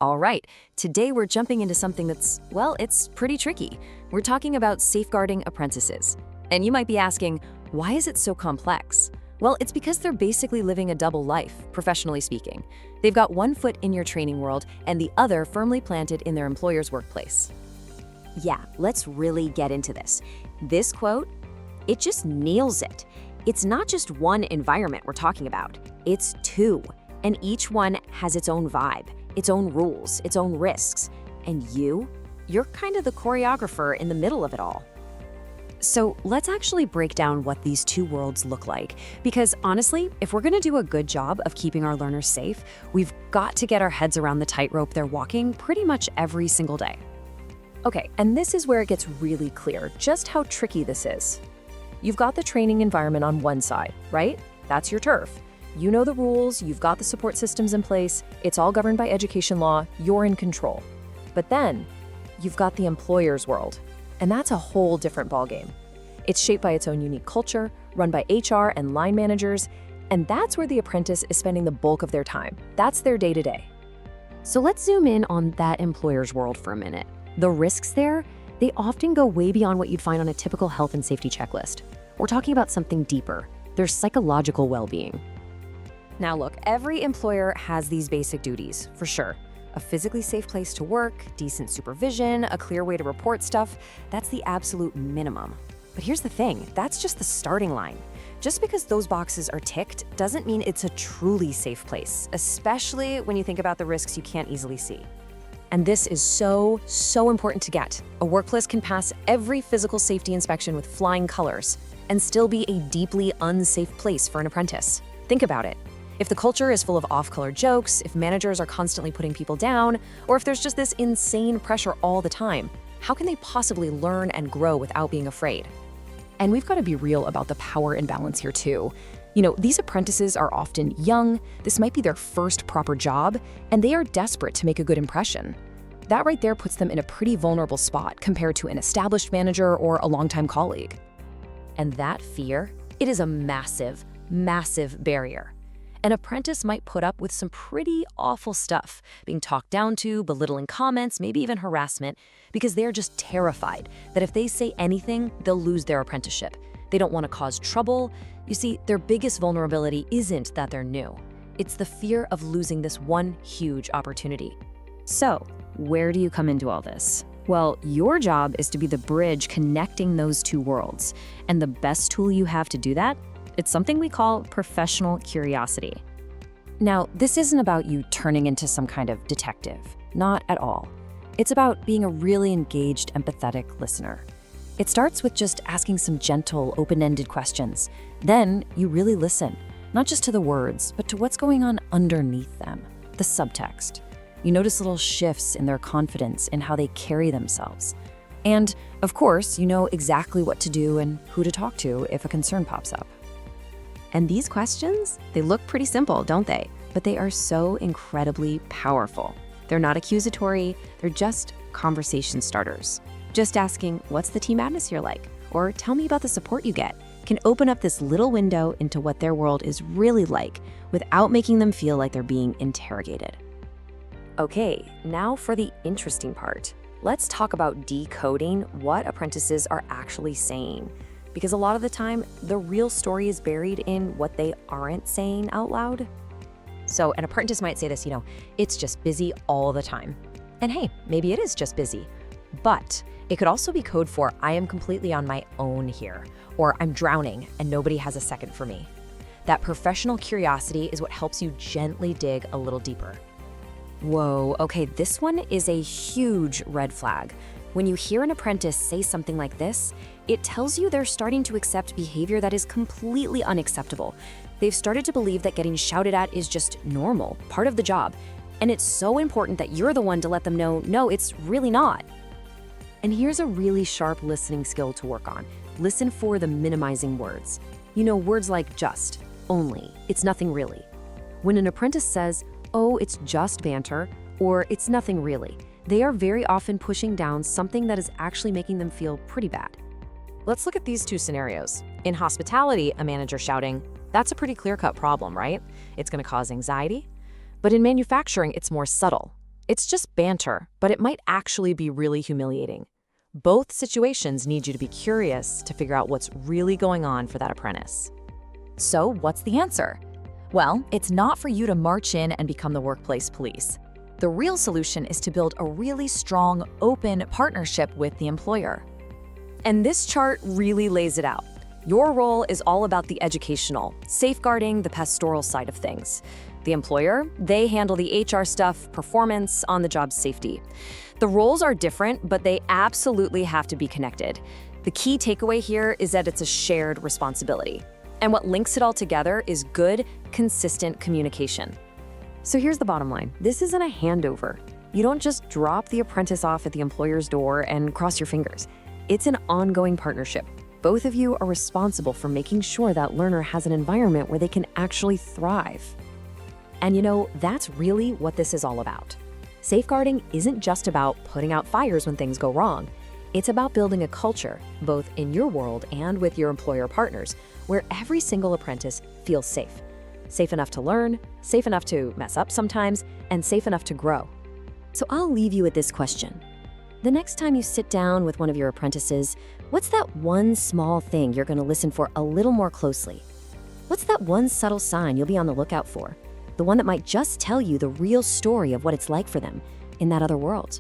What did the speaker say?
All right, today we're jumping into something that's, well, it's pretty tricky. We're talking about safeguarding apprentices. And you might be asking, why is it so complex? Well, it's because they're basically living a double life, professionally speaking. They've got one foot in your training world and the other firmly planted in their employer's workplace. Yeah, let's really get into this. This quote, it just nails it. It's not just one environment we're talking about, it's two. And each one has its own vibe, its own rules, its own risks. And you're kind of the choreographer in the middle of it all. So let's actually break down what these two worlds look like. Because honestly, if we're gonna do a good job of keeping our learners safe, we've got to get our heads around the tightrope they're walking pretty much every single day. Okay, and this is where it gets really clear just how tricky this is. You've got the training environment on one side, right? That's your turf. You know the rules, you've got the support systems in place, it's all governed by education law, you're in control. But then, you've got the employer's world, and that's a whole different ballgame. It's shaped by its own unique culture, run by HR and line managers, and that's where the apprentice is spending the bulk of their time. That's their day-to-day. So let's zoom in on that employer's world for a minute. The risks there, they often go way beyond what you'd find on a typical health and safety checklist. We're talking about something deeper, their psychological well-being. Now look, every employer has these basic duties, for sure. A physically safe place to work, decent supervision, a clear way to report stuff, that's the absolute minimum. But here's the thing, that's just the starting line. Just because those boxes are ticked doesn't mean it's a truly safe place, especially when you think about the risks you can't easily see. And this is so important to get. A workplace can pass every physical safety inspection with flying colors and still be a deeply unsafe place for an apprentice. Think about it. If the culture is full of off-color jokes, if managers are constantly putting people down, or if there's just this insane pressure all the time, how can they possibly learn and grow without being afraid? And we've got to be real about the power imbalance here too. You know, these apprentices are often young, this might be their first proper job, and they are desperate to make a good impression. That right there puts them in a pretty vulnerable spot compared to an established manager or a longtime colleague. And that fear, it is a massive barrier. An apprentice might put up with some pretty awful stuff, being talked down to, belittling comments, maybe even harassment, because they're just terrified that if they say anything, they'll lose their apprenticeship. They don't want to cause trouble. You see, their biggest vulnerability isn't that they're new. It's the fear of losing this one huge opportunity. So, where do you come into all this? Well, your job is to be the bridge connecting those two worlds. And the best tool you have to do that? It's something we call professional curiosity. Now, this isn't about you turning into some kind of detective. Not at all. It's about being a really engaged, empathetic listener. It starts with just asking some gentle, open-ended questions. Then you really listen, not just to the words, but to what's going on underneath them, the subtext. You notice little shifts in their confidence in how they carry themselves. And, of course, you know exactly what to do and who to talk to if a concern pops up. And these questions, they look pretty simple, don't they? But they are so incredibly powerful. They're not accusatory, they're just conversation starters. Just asking, what's the team atmosphere like? Or tell me about the support you get, can open up this little window into what their world is really like without making them feel like they're being interrogated. Okay, now for the interesting part. Let's talk about decoding what apprentices are actually saying. Because a lot of the time, the real story is buried in what they aren't saying out loud. So an apprentice might say this, it's just busy all the time. And hey, maybe it is just busy. But it could also be code for I am completely on my own here, or I'm drowning and nobody has a second for me. That professional curiosity is what helps you gently dig a little deeper. Whoa, okay, this one is a huge red flag. When you hear an apprentice say something like this, it tells you they're starting to accept behavior that is completely unacceptable. They've started to believe that getting shouted at is just normal, part of the job. And it's so important that you're the one to let them know, no, it's really not. And here's a really sharp listening skill to work on. Listen for the minimizing words. Words like just, only, it's nothing really. When an apprentice says, oh, it's just banter, or it's nothing really, they are very often pushing down something that is actually making them feel pretty bad. Let's look at these two scenarios. In hospitality, a manager shouting, that's a pretty clear-cut problem, right? It's going to cause anxiety. But in manufacturing, it's more subtle. It's just banter, but it might actually be really humiliating. Both situations need you to be curious to figure out what's really going on for that apprentice. So, what's the answer? Well, it's not for you to march in and become the workplace police. The real solution is to build a really strong, open partnership with the employer. And this chart really lays it out. Your role is all about the educational, safeguarding the pastoral side of things. The employer, they handle the HR stuff, performance, on-the-job safety. The roles are different, but they absolutely have to be connected. The key takeaway here is that it's a shared responsibility. And what links it all together is good, consistent communication. So here's the bottom line. This isn't a handover. You don't just drop the apprentice off at the employer's door and cross your fingers. It's an ongoing partnership. Both of you are responsible for making sure that learner has an environment where they can actually thrive. And that's really what this is all about. Safeguarding isn't just about putting out fires when things go wrong. It's about building a culture, both in your world and with your employer partners, where every single apprentice feels safe. Safe enough to learn, safe enough to mess up sometimes, and safe enough to grow. So I'll leave you with this question. The next time you sit down with one of your apprentices, what's that one small thing you're going to listen for a little more closely? What's that one subtle sign you'll be on the lookout for? The one that might just tell you the real story of what it's like for them in that other world.